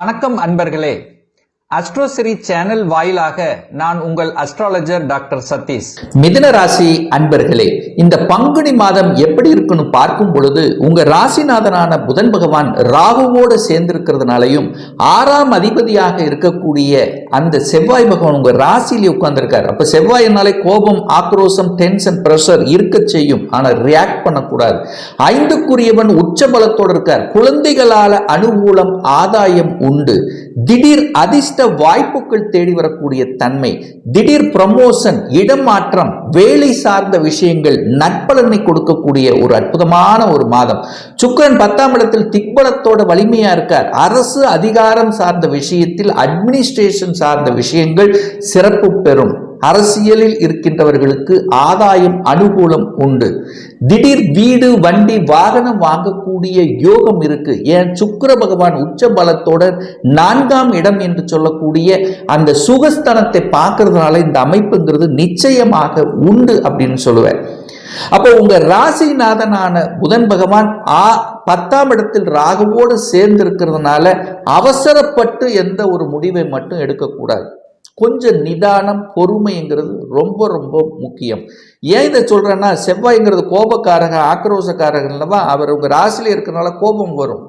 வணக்கம் அன்பர்களே. அஸ்ட்ரோசிரி சேனல் வாயிலாக நான் உங்கள் அஸ்ட்ராலஜர் டாக்டர் சதீஷ். மிதுன ராசி அன்பர்களே, இந்த பங்குனி மாதம் எப்படி இருக்குன்னு பார்க்கும் பொழுது உங்க ராசிநாதனான புதன் பகவான் ராகுவோடு சேர்ந்திருக்கிறதுனாலையும் 6ஆம் அதிபதியாக இருக்கக்கூடிய அந்த செவ்வாய் பகவான் உங்க ராசியிலே உட்கார்ந்துருக்காரு. அப்ப செவ்வாயினாலே கோபம், ஆக்ரோஷம், டென்ஷன், பிரஷர் இருக்க செய்யும். ஆனா ரியாக்ட் பண்ணக்கூடாது. 5க்குரியவன் உச்ச பலத்தோடு இருக்கார். குழந்தைகளால அனுகூலம், ஆதாயம் உண்டு. திடீர் அதிர்ஷ்ட வாய்ப்புகள் தேடி வரக்கூடிய தன்மை, திடீர் ப்ரமோஷன், இடமாற்றம், வேலை சார்ந்த விஷயங்கள் நற்பலனை கொடுக்கக்கூடிய ஒரு அற்புதமான ஒரு மாதம். சுக்கிரன் 10ஆம் இடத்தில் திக்பலத்தோட வலிமையா இருக்கார். அரசு அதிகாரம் சார்ந்த விஷயத்தில், அட்மினிஸ்ட்ரேஷன் சார்ந்த விஷயங்கள் சிறப்பு பெறும். அரசியலில் இருக்கின்றவர்களுக்கு ஆதாயம், அனுகூலம் உண்டு. திடீர் வீடு, வண்டி, வாகனம் வாங்கக்கூடிய யோகம் இருக்கு. ஏன் சுக்கிர பகவான் உச்ச பலத்தோட 4ஆம் இடம் என்று சொல்லக்கூடிய அந்த சுகஸ்தானத்தை பார்க்கறதுனால இந்த அமைப்புங்கிறது நிச்சயமாக உண்டு அப்படின்னு சொல்லுவேன். அப்போ உங்க ராசிநாதனான புதன் பகவான் 10ஆம் இடத்தில் ராகுவோடு சேர்ந்து இருக்கிறதுனால அவசரப்பட்டு எந்த ஒரு முடிவை மட்டும் எடுக்கக்கூடாது. கொஞ்சம் நிதானம், பொறுமைங்கிறது ரொம்ப ரொம்ப முக்கியம். ஏன் இதை சொல்றேன்னா, செவ்வாய்ங்கிறது கோபக்காரக, ஆக்ரோஷக்காரக இல்லவா, அவர் உங்க ராசியில இருக்கிறனால கோபம் வரும்.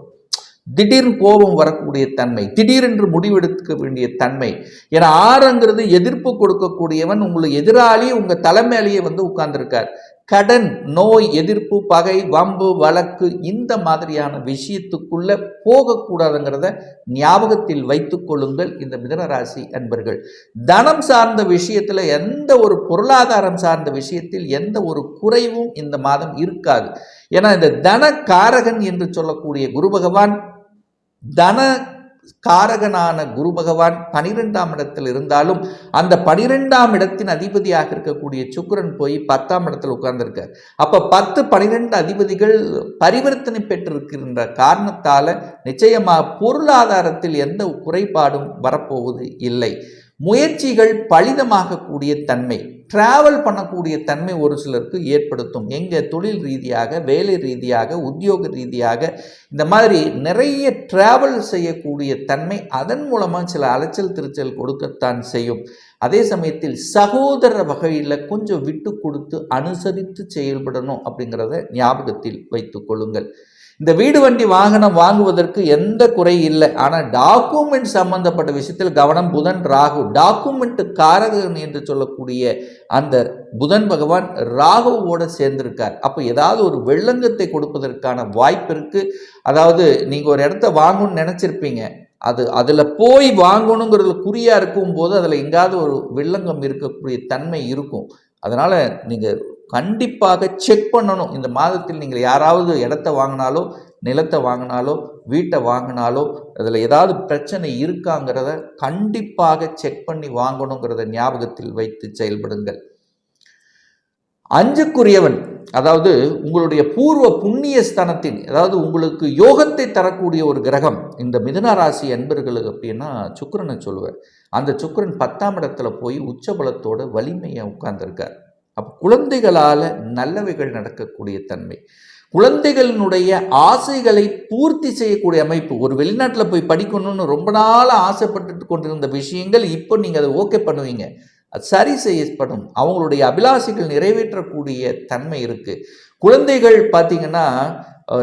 திடீர்னு கோபம் வரக்கூடிய தன்மை, திடீரென்று முடிவெடுக்க வேண்டிய தன்மை. ஏன்னா 6ங்கிறது எதிர்ப்பு கொடுக்கக்கூடியவன். உங்களுக்கு எதிராளி உங்க தலைமையிலேயே உட்கார்ந்துருக்கார். கடன், நோய், எதிர்ப்பு, பகை, வம்பு, வழக்கு இந்த மாதிரியான விஷயத்துக்குள்ள போகக்கூடாதுங்கிறத ஞாபகத்தில் வைத்துக் கொள்ளுங்கள். இந்த மிதுனராசி அன்பர்கள் தனம் சார்ந்த விஷயத்துல, எந்த ஒரு பொருளாதாரம் சார்ந்த விஷயத்தில் எந்த ஒரு குறைவும் இந்த மாதம் இருக்காது. ஏன்னா இந்த தன காரகன் என்று சொல்லக்கூடிய குரு பகவான், தன காரகனான குரு பகவான் 12ஆம் இடத்தில் இருந்தாலும் அந்த 12ஆம் இடத்தின் அதிபதியாக இருக்கக்கூடிய சுக்கிரன் போய் 10ஆம் இடத்தில் உட்கார்ந்திருக்கார். அப்ப 10, 12 அதிபதிகள் பரிவர்த்தனை பெற்றிருக்கின்ற காரணத்தால நிச்சயமாக பொருளாதாரத்தில் எந்த குறைபாடும் வரப்போவது இல்லை. முயற்சிகள் பலிதமாகக்கூடிய தன்மை, டிராவல் பண்ணக்கூடிய தன்மை ஒரு சிலருக்கு ஏற்படுத்தும். எங்க தொழில் ரீதியாக, வேலை ரீதியாக, உத்தியோக ரீதியாக இந்த மாதிரி நிறைய டிராவல் செய்யக்கூடிய தன்மை, அதன் மூலமா சில அலைச்சல் திருச்சல் கொடுக்கத்தான் செய்யும். அதே சமயத்தில் சகோதர வகையில் கொஞ்சம் விட்டு கொடுத்து அனுசரித்து செயல்படணும் அப்படிங்கிறத ஞாபகத்தில் வைத்துக் கொள்ளுங்கள். இந்த வீடு, வண்டி, வாகனம் வாங்குவதற்கு எந்த குறை இல்லை. ஆனால் டாக்குமெண்ட் சம்பந்தப்பட்ட விஷயத்தில் கவனம். புதன் ராகு டாக்குமெண்ட் காரகன் என்று சொல்லக்கூடிய அந்த புதன் பகவான் ராகுவோட சேர்ந்திருக்கார். அப்போ ஏதாவது ஒரு வெள்ளங்கத்தை கொடுப்பதற்கான வாய்ப்பு இருக்கு. அதாவது நீங்க ஒரு இடத்த வாங்கணும்னு நினைச்சிருப்பீங்க, அதில் போய் வாங்கணுங்கிறதுல குறியா இருக்கும் போது அதில் எங்காவது ஒரு வெள்ளங்கம் இருக்கக்கூடிய தன்மை இருக்கும். அதனால நீங்க கண்டிப்பாக செக் பண்ணணும். இந்த மாதத்தில் நீங்கள் யாராவது இடத்த வாங்கினாலோ, நிலத்தை வாங்கினாலோ, வீட்டை வாங்கினாலோ அதில் ஏதாவது பிரச்சனை இருக்காங்கிறத கண்டிப்பாக செக் பண்ணி வாங்கணுங்கிறத ஞாபகத்தில் வைத்து செயல்படுங்கள். 5க்குரியவன், அதாவது உங்களுடைய பூர்வ புண்ணிய ஸ்தானத்தின், அதாவது உங்களுக்கு யோகத்தை தரக்கூடிய ஒரு கிரகம் இந்த மிதுன ராசி அன்பர்களுக்கு அப்படின்னா சுக்கிரனை சொல்லுவார். அந்த சுக்கிரன் 10ஆம் இடத்துல போய் உச்சபலத்தோட வலிமையை உட்கார்ந்துருக்கார். அப்போ குழந்தைகளால் நல்லவைகள் நடக்கக்கூடிய தன்மை, குழந்தைகளினுடைய ஆசைகளை பூர்த்தி செய்யக்கூடிய அமைப்பு. ஒரு வெளிநாட்டில் போய் படிக்கணும்னு ரொம்ப நாளாக ஆசைப்பட்டு கொண்டிருந்த விஷயங்கள் இப்போ நீங்கள் அதை ஓகே பண்ணுவீங்க, அது சரி செய்யப்படும். அவங்களுடைய அபிலாஷைகள் நிறைவேற்றக்கூடிய தன்மை இருக்குது. குழந்தைகள் பார்த்தீங்கன்னா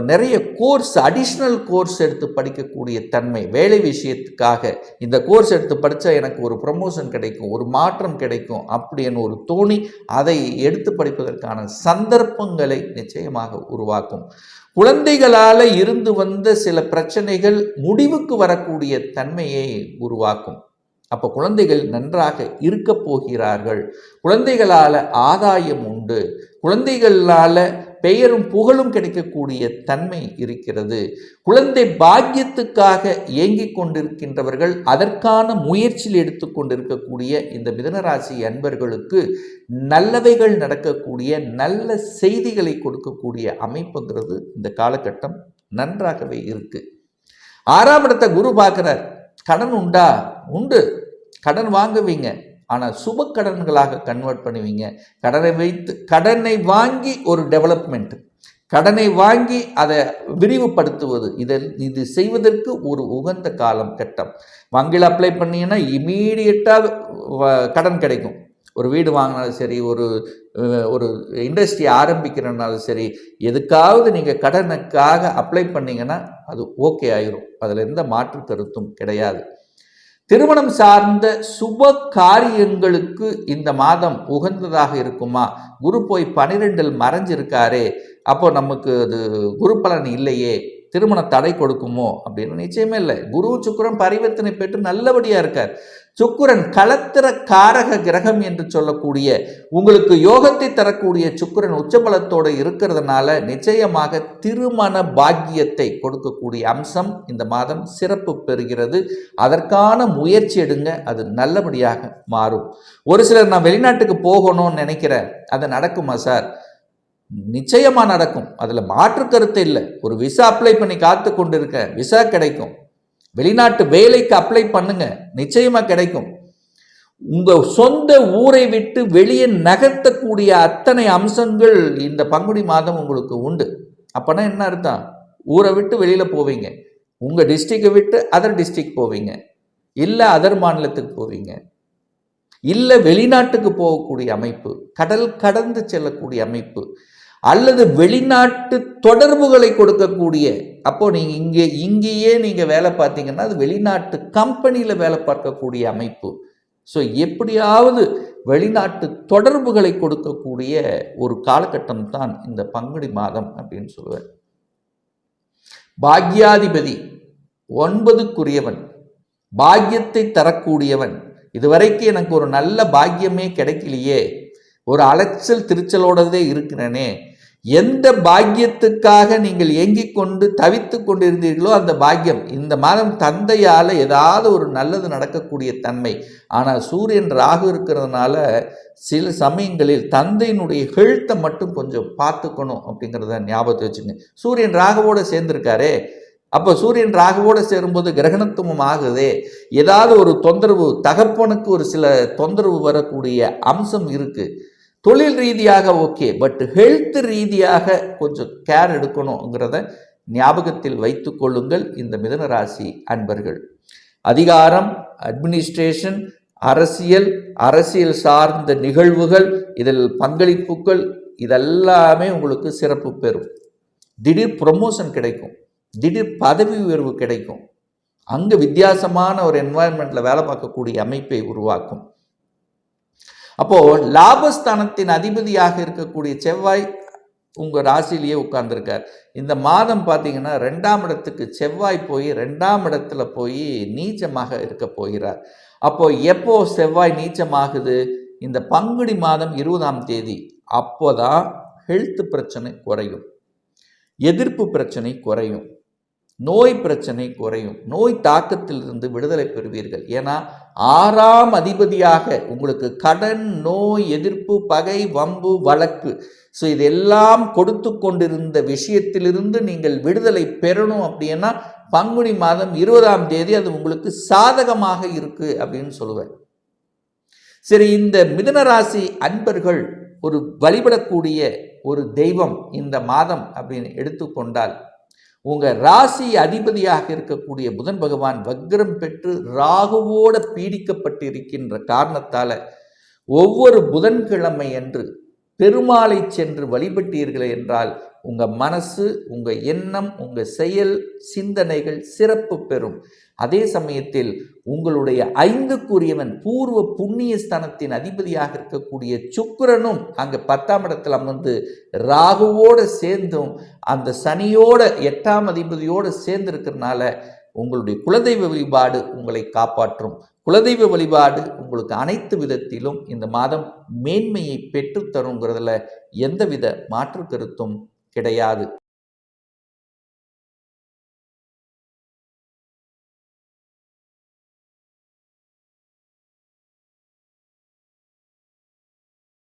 நிறைய கோர்ஸ், அடிஷ்னல் கோர்ஸ் எடுத்து படிக்கக்கூடிய தன்மை. வேலை விஷயத்துக்காக இந்த கோர்ஸ் எடுத்து படித்தா எனக்கு ஒரு ப்ரமோஷன் கிடைக்கும், ஒரு மாற்றம் கிடைக்கும் அப்படின்னு ஒரு தோணி அதை எடுத்து படிப்பதற்கான சந்தர்ப்பங்களை நிச்சயமாக உருவாக்கும். குழந்தைகளால் இருந்து வந்த சில பிரச்சனைகள் முடிவுக்கு வரக்கூடிய தன்மையை உருவாக்கும். அப்போ குழந்தைகள் நன்றாக இருக்க போகிறார்கள். குழந்தைகளால் ஆதாயம் உண்டு. குழந்தைகளால் பெயரும் புகழும் கிடைக்கக்கூடிய தன்மை இருக்கிறது. குழந்தை பாக்கியத்துக்காக இயங்கிக் கொண்டிருக்கின்றவர்கள், அதற்கான முயற்சியில் எடுத்துக்கொண்டிருக்கக்கூடிய இந்த மிதுனராசி அன்பர்களுக்கு நல்லவைகள் நடக்கக்கூடிய, நல்ல செய்திகளை கொடுக்கக்கூடிய அமைப்புங்கிறது இந்த காலகட்டம் நன்றாகவே இருக்கு. 6ஆம் இடத்தை குரு பார்க்கிறார். கடன் உண்டா? உண்டு. கடன் வாங்குவீங்க, ஆனால் சுப கடன்களாக கன்வெர்ட் பண்ணுவீங்க. கடனை வாங்கி ஒரு டெவலப்மெண்ட், கடனை வாங்கி அதை விரிவுபடுத்துவது, இது செய்வதற்கு ஒரு உகந்த காலம் கட்டம். வங்கியில் அப்ளை பண்ணீங்கன்னா இமீடியட்டாக கடன் கிடைக்கும். ஒரு வீடு வாங்கினாலும் சரி, ஒரு இண்டஸ்ட்ரி ஆரம்பிக்கிறனாலும் சரி, எதுக்காவது நீங்கள் கடனுக்காக அப்ளை பண்ணிங்கன்னா அது ஓகே ஆயிரும். அதில் எந்த மாற்று கருத்தும் கிடையாது. திருமணம் சார்ந்த சுப காரியங்களுக்கு இந்த மாதம் உகந்ததாக இருக்குமா? குரு போய் 12ல் மறைஞ்சிருக்காரே, அப்போ நமக்கு அது குரு பலன் இல்லையே, திருமண தடை கொடுக்குமோ அப்படின்னு நிச்சயமே இல்லை. குரு சுக்கிரன் பரிவர்த்தனை பெற்று நல்லபடியாக இருக்கார். சுக்கிரன் களத்திர காரக கிரகம் என்று சொல்லக்கூடிய உங்களுக்கு யோகத்தை தரக்கூடிய சுக்கிரன் உச்சபலத்தோடு இருக்கிறதுனால நிச்சயமாக திருமண பாக்கியத்தை கொடுக்கக்கூடிய அம்சம் இந்த மாதம் சிறப்பு பெறுகிறது. அதற்கான முயற்சி எடுங்க, அது நல்லபடியாக மாறும். ஒரு சிலர் நான் வெளிநாட்டுக்கு போகணும்னு நினைக்கிறேன், அது நடக்குமா சார்? நிச்சயமா நடக்கும், அதுல மாற்று கருத்து இல்லை. ஒரு விசா அப்ளை பண்ணி காத்து கொண்டு இருக்க, விசா கிடைக்கும். வெளிநாட்டு வேலைக்கு அப்ளை பண்ணுங்க, நிச்சயமா கிடைக்கும். உங்க சொந்த ஊரை விட்டு வெளியே நகர்த்தக்கூடிய அத்தனை அம்சங்கள் இந்த பங்குனி மாதம் உங்களுக்கு உண்டு. அப்பனா என்ன அர்த்தம்? ஊரை விட்டு வெளியில போவீங்க, உங்க டிஸ்ட்ரிக்டை விட்டு அதர் டிஸ்ட்ரிக்ட் போவீங்க, இல்ல அதர் மாநிலத்துக்கு போவீங்க, இல்ல வெளிநாட்டுக்கு போகக்கூடிய அமைப்பு, கடல் கடந்து செல்லக்கூடிய அமைப்பு, அல்லது வெளிநாட்டு தொடர்புகளை கொடுக்கக்கூடிய, அப்போ நீங்க இங்கேயே நீங்க வேலை பார்த்தீங்கன்னா அது வெளிநாட்டு கம்பெனியில வேலை பார்க்கக்கூடிய அமைப்பு. ஸோ எப்படியாவது வெளிநாட்டு தொடர்புகளை கொடுக்கக்கூடிய ஒரு காலகட்டம் தான் இந்த பங்குனி மாதம் அப்படின்னு சொல்லுவேன். பாக்யாதிபதி 9க்குரியவன், பாக்கியத்தை தரக்கூடியவன். இதுவரைக்கும் எனக்கு ஒரு நல்ல பாக்கியமே கிடைக்கலையே, ஒரு அலைச்சல் திருச்சலோடதே இருக்கிறனே, எந்த பாக்கியத்துக்காக நீங்கள் ஏங்கிக் கொண்டு தவித்து கொண்டிருந்தீர்களோ அந்த பாக்கியம் இந்த மாதம் தந்தையால் ஏதாவது ஒரு நல்லது நடக்கக்கூடிய தன்மை. ஆனால் சூரியன் ராகு இருக்கிறதுனால சில சமயங்களில் தந்தையினுடைய ஹெல்த்தை மட்டும் கொஞ்சம் பார்த்துக்கணும் அப்படிங்கிறத ஞாபகத்தை வச்சுங்க. சூரியன் ராகுவோடு சேர்ந்திருக்காரே, அப்போ சூரியன் ராகுவோடு சேரும்போது கிரகணத்துவம் ஆகுதே, ஏதாவது ஒரு தொந்தரவு, தகப்பனுக்கு ஒரு சில தொந்தரவு வரக்கூடிய அம்சம் இருக்கு. தொழில் ரீதியாக ஓகே, பட் ஹெல்த் ரீதியாக கொஞ்சம் கேர் எடுக்கணுங்கிறத ஞாபகத்தில் வைத்து கொள்ளுங்கள். இந்த மிதுன ராசி அன்பர்கள், அதிகாரம், அட்மினிஸ்ட்ரேஷன், அரசியல் சார்ந்த நிகழ்வுகள், இதில் பங்களிப்புகள், இதெல்லாமே உங்களுக்கு சிறப்பு பெறும். திடீர் ப்ரொமோஷன் கிடைக்கும், திடீர் பதவி உயர்வு கிடைக்கும், அங்கே வித்தியாசமான ஒரு என்வாயன்மெண்ட்டில் வேலை பார்க்கக்கூடிய அமைப்பை உருவாக்கும். அப்போ லாபஸ்தானத்தின் அதிபதியாக இருக்கக்கூடிய செவ்வாய் உங்க ராசியிலேயே உட்கார்ந்துருக்கார். இந்த மாதம் பார்த்தீங்கன்னா 2ஆம் இடத்துக்கு செவ்வாய் போய் 2ஆம் இடத்துல போய் நீச்சமாக இருக்க போகிறார். அப்போ எப்போ செவ்வாய் நீச்சமாகுது? இந்த பங்குனி மாதம் 20ஆம் தேதி. அப்போதான் ஹெல்த் பிரச்சனை குறையும், எதிர்ப்பு பிரச்சனை குறையும், நோய் பிரச்சனை குறையும், நோய் தாக்கத்திலிருந்து விடுதலை பெறுவீர்கள். ஏன்னா 6ஆம் அதிபதியாக உங்களுக்கு கடன், நோய், எதிர்ப்பு, பகை, வம்பு, வழக்கு, ஸோ இதெல்லாம் கொடுத்து கொண்டிருந்த விஷயத்திலிருந்து நீங்கள் விடுதலை பெறணும் அப்படின்னா பங்குனி மாதம் 20ஆம் தேதி அது உங்களுக்கு சாதகமாக இருக்கு அப்படின்னு சொல்லுவேன். சரி, இந்த மிதுன ராசி அன்பர்கள் ஒரு வழிபடக்கூடிய ஒரு தெய்வம் இந்த மாதம் அப்படின்னு எடுத்துக்கொண்டால், உங்க ராசி அதிபதியாக இருக்கக்கூடிய புதன் பகவான் வக்ரம் பெற்று ராகுவோட பீடிக்கப்பட்டு இருக்கின்ற காரணத்தால ஒவ்வொரு புதன்கிழமை அன்று பெருமாளை சென்று வழிபட்டீர்களே என்றால் உங்க மனசு, உங்க எண்ணம், உங்க செயல், சிந்தனைகள் சிறப்பு பெறும். அதே சமயத்தில் உங்களுடைய 5க்குரியவன் பூர்வ புண்ணிய ஸ்தானத்தின் அதிபதியாக இருக்கக்கூடிய சுக்கிரனும் அங்கே 10ஆம் இடத்தில் அமர்ந்து ராகுவோடு சேர்ந்தும் அந்த சனியோட 8ஆம் அதிபதியோடு சேர்ந்திருக்கிறதுனால உங்களுடைய குலதெய்வ வழிபாடு உங்களை காப்பாற்றும். குலதெய்வ வழிபாடு உங்களுக்கு அனைத்து விதத்திலும் இந்த மாதம் மேன்மையை பெற்றுத்தருங்கிறதுல எந்தவித மாற்று கருத்தும் கிடையாது.